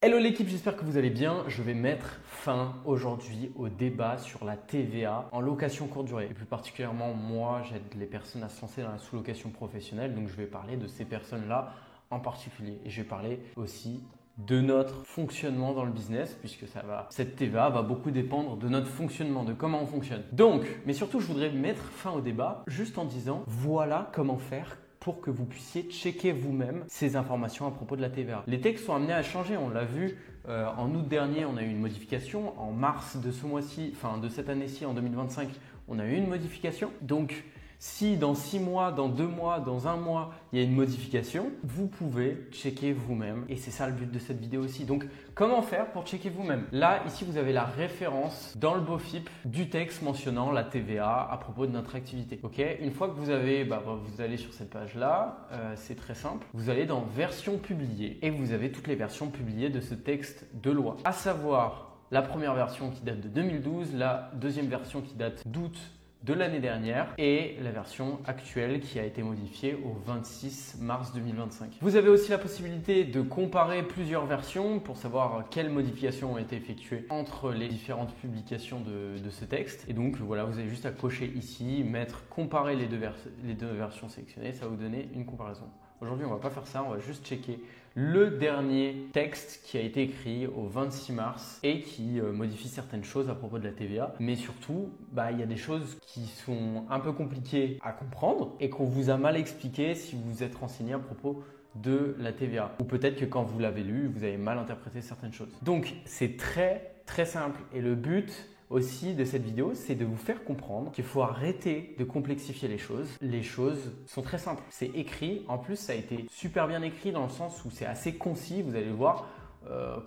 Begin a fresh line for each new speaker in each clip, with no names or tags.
Hello l'équipe, j'espère que vous allez bien. Je vais mettre fin aujourd'hui au débat sur la TVA en location courte durée. Et plus particulièrement, moi, j'aide les personnes à se lancer dans la sous-location professionnelle. Donc, je vais parler de ces personnes-là en particulier. Et je vais parler aussi de notre fonctionnement dans le business, puisque cette TVA va beaucoup dépendre de notre fonctionnement, de comment on fonctionne. Donc, mais surtout, je voudrais mettre fin au débat juste en disant, voilà comment faire pour que vous puissiez checker vous-même ces informations à propos de la TVA. Les textes sont amenés à changer, on l'a vu en août dernier, on a eu une modification. En mars de ce mois-ci, enfin de cette année-ci, en 2025, on a eu une modification. Donc, si dans 6 mois, dans 2 mois, dans 1 mois, il y a une modification, vous pouvez checker vous-même. Et c'est ça le but de cette vidéo aussi. Donc, comment faire pour checker vous-même? Là, ici, vous avez la référence dans le BOFIP du texte mentionnant la TVA à propos de notre activité. Ok? Une fois que vous avez, vous allez sur cette page-là, c'est très simple. Vous allez dans version publiée et vous avez toutes les versions publiées de ce texte de loi. À savoir, la première version qui date de 2012, la deuxième version qui date d'août de l'année dernière et la version actuelle qui a été modifiée au 26 mars 2025. Vous avez aussi la possibilité de comparer plusieurs versions pour savoir quelles modifications ont été effectuées entre les différentes publications de ce texte. Et donc voilà, vous avez juste à cocher ici, comparer les deux versions sélectionnées, ça va vous donner une comparaison. Aujourd'hui, on ne va pas faire ça, on va juste checker le dernier texte qui a été écrit au 26 mars et qui modifie certaines choses à propos de la TVA. Mais surtout, il y a des choses qui sont un peu compliquées à comprendre et qu'on vous a mal expliqué si vous vous êtes renseigné à propos de la TVA. Ou peut-être que quand vous l'avez lu, vous avez mal interprété certaines choses. Donc, c'est très, très simple. Et le but aussi de cette vidéo, c'est de vous faire comprendre qu'il faut arrêter de complexifier les choses. Les choses sont très simples. C'est écrit. En plus, ça a été super bien écrit dans le sens où c'est assez concis. Vous allez le voir.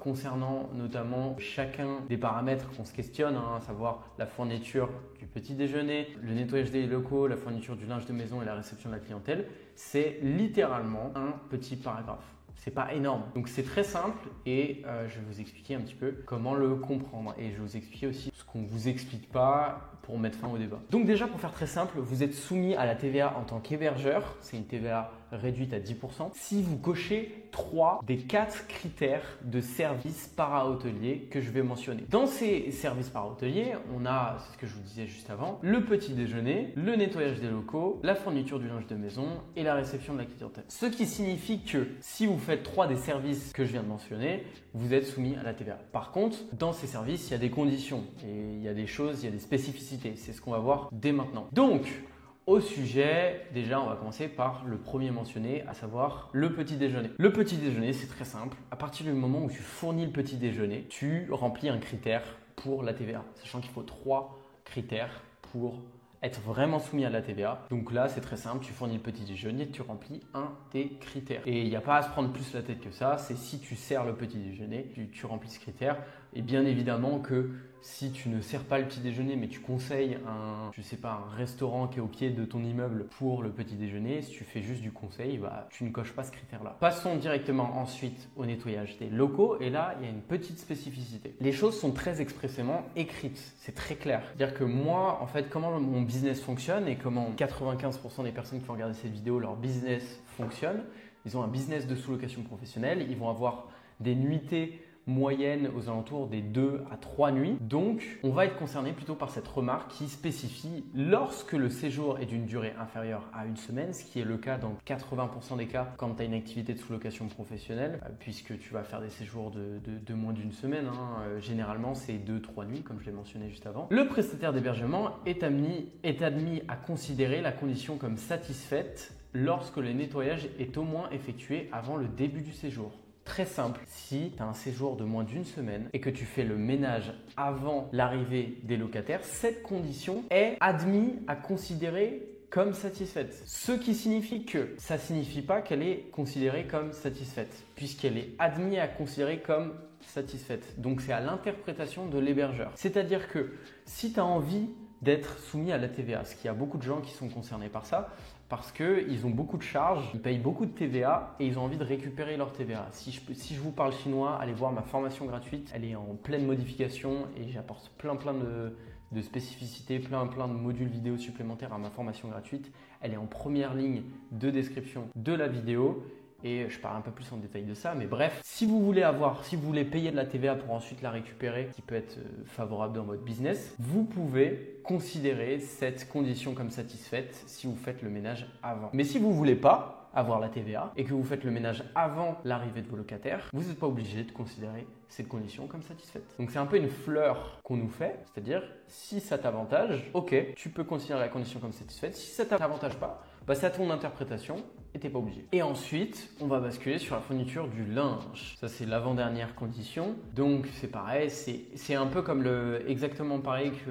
Concernant notamment chacun des paramètres qu'on se questionne, à savoir la fourniture du petit déjeuner, le nettoyage des locaux, la fourniture du linge de maison et la réception de la clientèle, c'est littéralement un petit paragraphe. C'est pas énorme. Donc c'est très simple et je vais vous expliquer un petit peu comment le comprendre. Et je vais vous expliquer aussi ce qu'on ne vous explique pas pour mettre fin au débat. Donc déjà, pour faire très simple, vous êtes soumis à la TVA en tant qu'hébergeur. C'est une TVA réduite à 10%. Si vous cochez 3 des 4 critères de services para-hôteliers que je vais mentionner. Dans ces services para-hôteliers, on a, c'est ce que je vous disais juste avant, le petit déjeuner, le nettoyage des locaux, la fourniture du linge de maison et la réception de la clientèle. Ce qui signifie que si vous faites 3 des services que je viens de mentionner, vous êtes soumis à la TVA. Par contre, dans ces services, il y a des conditions et il y a des choses, il y a des spécificités. C'est ce qu'on va voir dès maintenant. Donc, au sujet, déjà, on va commencer par le premier mentionné, à savoir le petit déjeuner. Le petit déjeuner, c'est très simple. À partir du moment où tu fournis le petit déjeuner, tu remplis un critère pour la TVA, sachant qu'il faut 3 critères pour être vraiment soumis à la TVA. Donc là, c'est très simple, tu fournis le petit déjeuner, tu remplis un des critères. Et il n'y a pas à se prendre plus la tête que ça, c'est si tu sers le petit déjeuner, tu remplis ce critère. Et bien évidemment que si tu ne sers pas le petit déjeuner, mais tu conseilles un restaurant qui est au pied de ton immeuble pour le petit déjeuner, si tu fais juste du conseil, tu ne coches pas ce critère-là. Passons directement ensuite au nettoyage des locaux. Et là, il y a une petite spécificité. Les choses sont très expressément écrites. C'est très clair. C'est-à-dire que moi, en fait, comment mon business fonctionne et comment 95% des personnes qui vont regarder cette vidéo, leur business fonctionne. Ils ont un business de sous-location professionnelle. Ils vont avoir des nuitées moyenne aux alentours des 2 à 3 nuits. Donc, on va être concerné plutôt par cette remarque qui spécifie lorsque le séjour est d'une durée inférieure à 1 semaine, ce qui est le cas dans 80% des cas quand tu as une activité de sous-location professionnelle, puisque tu vas faire des séjours de moins d'1 semaine. Généralement, c'est 2-3 nuits, comme je l'ai mentionné juste avant. Le prestataire d'hébergement est admis à considérer la condition comme satisfaite lorsque le nettoyage est au moins effectué avant le début du séjour. Très simple, si tu as un séjour de moins d'1 semaine et que tu fais le ménage avant l'arrivée des locataires, cette condition est admise à considérer comme satisfaite. Ce qui signifie que ça ne signifie pas qu'elle est considérée comme satisfaite, puisqu'elle est admise à considérer comme satisfaite. Donc c'est à l'interprétation de l'hébergeur. C'est-à-dire que si tu as envie d'être soumis à la TVA, parce qu'il y a beaucoup de gens qui sont concernés par ça, parce qu'ils ont beaucoup de charges, ils payent beaucoup de TVA et ils ont envie de récupérer leur TVA. Si je vous parle chinois, allez voir ma formation gratuite, elle est en pleine modification et j'apporte plein de spécificités, plein de modules vidéo supplémentaires à ma formation gratuite. Elle est en première ligne de description de la vidéo et je parle un peu plus en détail de ça. Mais bref, si vous voulez payer de la TVA pour ensuite la récupérer, qui peut être favorable dans votre business, vous pouvez considérer cette condition comme satisfaite si vous faites le ménage avant. Mais si vous ne voulez pas avoir la TVA et que vous faites le ménage avant l'arrivée de vos locataires, vous n'êtes pas obligé de considérer cette condition comme satisfaite. Donc c'est un peu une fleur qu'on nous fait, c'est-à-dire si ça t'avantage, ok, tu peux considérer la condition comme satisfaite. Si ça t'avantage pas, c'est à ton interprétation et t'es pas obligé. Et ensuite, on va basculer sur la fourniture du linge. Ça, c'est l'avant-dernière condition. Donc, c'est pareil, c'est un peu comme exactement pareil que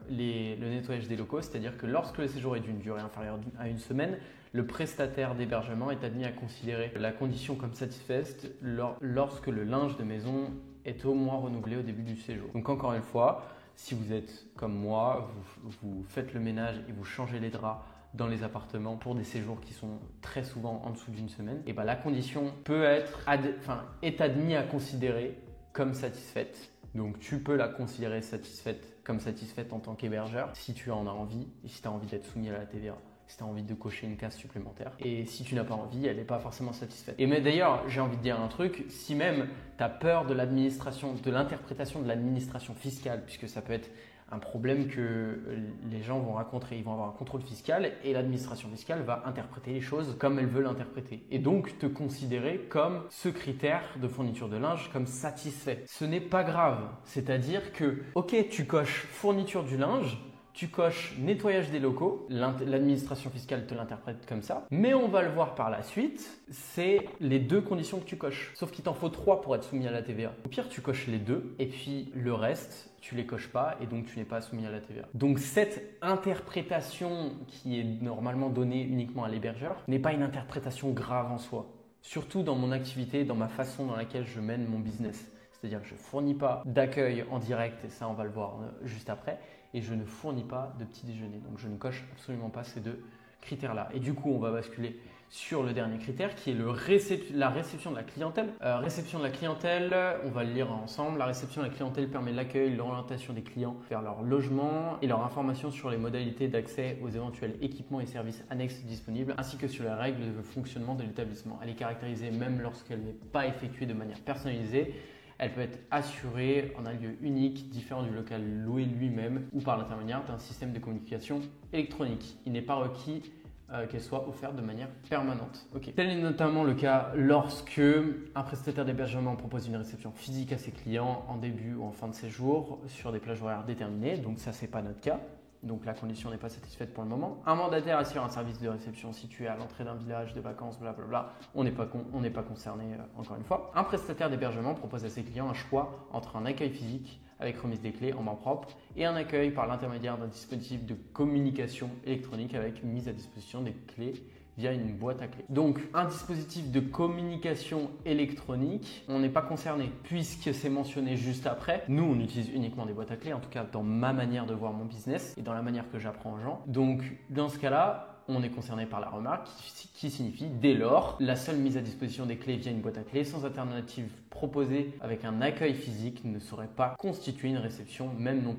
le nettoyage des locaux, c'est-à-dire que lorsque le séjour est d'une durée inférieure à une semaine, le prestataire d'hébergement est admis à considérer la condition comme satisfaite lorsque le linge de maison est au moins renouvelé au début du séjour. Donc, encore une fois, si vous êtes comme moi, vous faites le ménage et vous changez les draps dans les appartements pour des séjours qui sont très souvent en dessous d'une semaine, et la condition est admise à considérer comme satisfaite. Donc tu peux la considérer comme satisfaite en tant qu'hébergeur si tu en as envie et si tu as envie d'être soumis à la TVA. Si tu as envie de cocher une case supplémentaire. Et si tu n'as pas envie, elle n'est pas forcément satisfaite. Mais d'ailleurs, j'ai envie de dire un truc, si même tu as peur de l'interprétation de l'administration fiscale, puisque ça peut être un problème que les gens vont rencontrer. Ils vont avoir un contrôle fiscal et l'administration fiscale va interpréter les choses comme elle veut l'interpréter. Et donc te considérer comme ce critère de fourniture de linge comme satisfait. Ce n'est pas grave. C'est-à-dire que, ok, tu coches fourniture du linge, tu coches nettoyage des locaux, l'administration fiscale te l'interprète comme ça, mais on va le voir par la suite, c'est les deux conditions que tu coches. Sauf qu'il t'en faut 3 pour être soumis à la TVA. Au pire, tu coches les 2 et puis le reste, tu les coches pas et donc tu n'es pas soumis à la TVA. Donc cette interprétation qui est normalement donnée uniquement à l'hébergeur n'est pas une interprétation grave en soi. Surtout dans mon activité, dans ma façon dans laquelle je mène mon business. C'est-à-dire que je ne fournis pas d'accueil en direct, et ça on va le voir juste après, et je ne fournis pas de petit déjeuner. Donc je ne coche absolument pas ces deux critères-là. Et du coup, on va basculer sur le dernier critère qui est la réception de la clientèle. Réception de la clientèle, on va le lire ensemble. La réception de la clientèle permet l'accueil, l'orientation des clients vers leur logement et leur information sur les modalités d'accès aux éventuels équipements et services annexes disponibles, ainsi que sur les règles de fonctionnement de l'établissement. Elle est caractérisée même lorsqu'elle n'est pas effectuée de manière personnalisée. Elle peut être assurée en un lieu unique, différent du local loué lui-même ou par l'intermédiaire d'un système de communication électronique. Il n'est pas requis qu'elle soit offerte de manière permanente. Okay. Tel est notamment le cas lorsque un prestataire d'hébergement propose une réception physique à ses clients en début ou en fin de séjour sur des plages horaires déterminées. Donc ça, c'est pas notre cas. Donc la condition n'est pas satisfaite pour le moment. Un mandataire assure un service de réception situé à l'entrée d'un village de vacances, blablabla. On n'est pas concerné encore une fois. Un prestataire d'hébergement propose à ses clients un choix entre un accueil physique avec remise des clés en main propre et un accueil par l'intermédiaire d'un dispositif de communication électronique avec mise à disposition des clés via une boîte à clés. Donc, un dispositif de communication électronique, on n'est pas concerné puisque c'est mentionné juste après. Nous, on utilise uniquement des boîtes à clés, en tout cas dans ma manière de voir mon business et dans la manière que j'apprends aux gens. Donc, dans ce cas-là, on est concerné par la remarque qui signifie dès lors, la seule mise à disposition des clés via une boîte à clés sans alternative proposée avec un accueil physique ne saurait pas constituer une réception, même non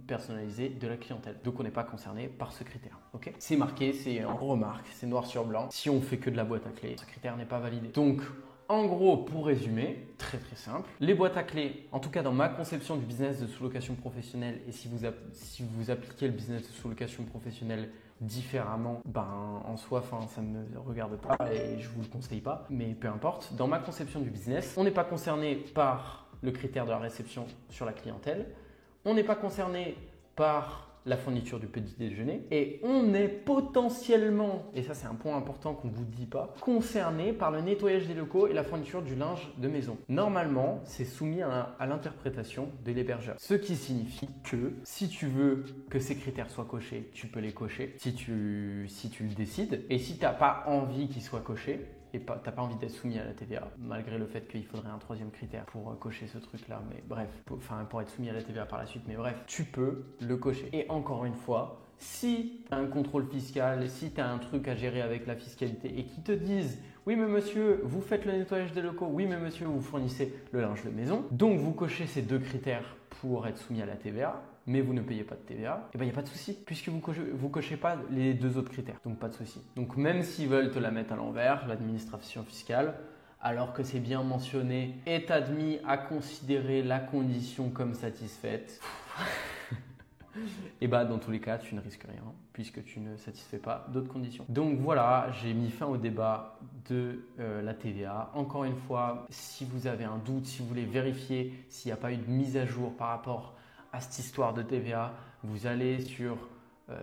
personnalisée, de la clientèle. Donc on n'est pas concerné par ce critère. Okay, c'est marqué, c'est en remarque, c'est noir sur blanc. Si on fait que de la boîte à clés, ce critère n'est pas validé. Donc en gros, pour résumer, très très simple, les boîtes à clés, en tout cas dans ma conception du business de sous-location professionnelle, et si vous appliquez le business de sous-location professionnelle différemment, en soi, ça ne me regarde pas et je vous le conseille pas, mais peu importe. Dans ma conception du business, on n'est pas concerné par le critère de la réception sur la clientèle, on n'est pas concerné par la fourniture du petit déjeuner et on est potentiellement, et ça c'est un point important qu'on ne vous dit pas, concerné par le nettoyage des locaux et la fourniture du linge de maison. Normalement, c'est soumis à l'interprétation de l'hébergeur. Ce qui signifie que si tu veux que ces critères soient cochés, tu peux les cocher si tu le décides. Et si tu n'as pas envie qu'ils soient cochés, et tu n'as pas envie d'être soumis à la TVA, malgré le fait qu'il faudrait un troisième critère pour cocher ce truc-là, mais bref, pour être soumis à la TVA par la suite, mais bref, tu peux le cocher. Et encore une fois, si tu as un contrôle fiscal, si tu as un truc à gérer avec la fiscalité et qu'ils te disent Oui mais monsieur, vous faites le nettoyage des locaux. Oui mais monsieur, vous fournissez le linge de maison. Donc vous cochez ces 2 critères pour être soumis à la TVA, mais vous ne payez pas de TVA, et bien il n'y a pas de souci, puisque vous cochez pas les 2 autres critères, donc pas de souci. Donc même s'ils veulent te la mettre à l'envers, l'administration fiscale, alors que c'est bien mentionné, est admis à considérer la condition comme satisfaite. Et bah dans tous les cas, tu ne risques rien puisque tu ne satisfais pas d'autres conditions. Donc voilà, j'ai mis fin au débat de la TVA. Encore une fois, si vous avez un doute, si vous voulez vérifier s'il n'y a pas eu de mise à jour par rapport à cette histoire de TVA, vous allez sur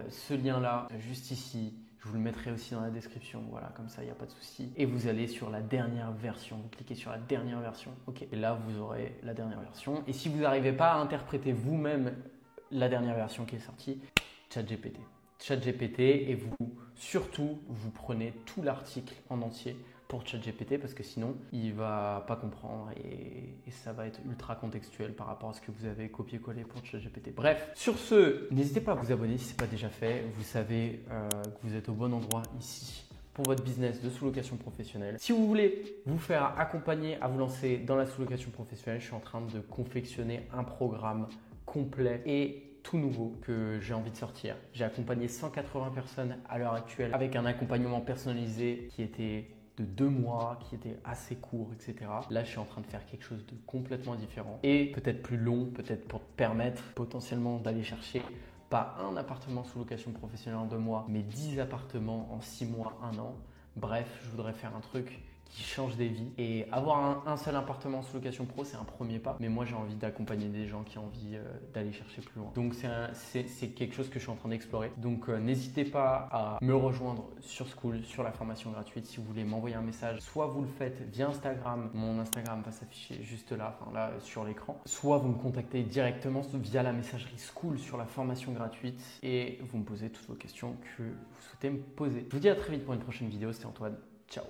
ce lien-là, juste ici. Je vous le mettrai aussi dans la description, voilà, comme ça, il n'y a pas de souci. Et vous allez sur la dernière version, vous cliquez sur la dernière version, ok. Et là, vous aurez la dernière version. Et si vous n'arrivez pas à interpréter vous-même la dernière version qui est sortie, ChatGPT. ChatGPT et surtout, vous prenez tout l'article en entier pour ChatGPT parce que sinon, il ne va pas comprendre et ça va être ultra contextuel par rapport à ce que vous avez copié-collé pour ChatGPT. Bref, sur ce, n'hésitez pas à vous abonner si ce n'est pas déjà fait. Vous savez que vous êtes au bon endroit ici pour votre business de sous-location professionnelle. Si vous voulez vous faire accompagner à vous lancer dans la sous-location professionnelle, je suis en train de confectionner un programme complet et tout nouveau que j'ai envie de sortir. J'ai accompagné 180 personnes à l'heure actuelle avec un accompagnement personnalisé qui était de 2 mois, qui était assez court, etc. Là, je suis en train de faire quelque chose de complètement différent et peut-être plus long, peut-être pour te permettre potentiellement d'aller chercher pas un appartement sous location professionnelle en 2 mois, mais 10 appartements en 6 mois, 1 an. Bref, je voudrais faire un truc qui change des vies. Et avoir un seul appartement sous location pro, c'est un premier pas. Mais moi, j'ai envie d'accompagner des gens qui ont envie d'aller chercher plus loin. Donc, c'est quelque chose que je suis en train d'explorer. Donc, n'hésitez pas à me rejoindre sur Skool, sur la formation gratuite. Si vous voulez m'envoyer un message, soit vous le faites via Instagram. Mon Instagram va s'afficher juste là, enfin là sur l'écran. Soit vous me contactez directement via la messagerie Skool sur la formation gratuite et vous me posez toutes vos questions que vous souhaitez me poser. Je vous dis à très vite pour une prochaine vidéo. C'était Antoine. Ciao.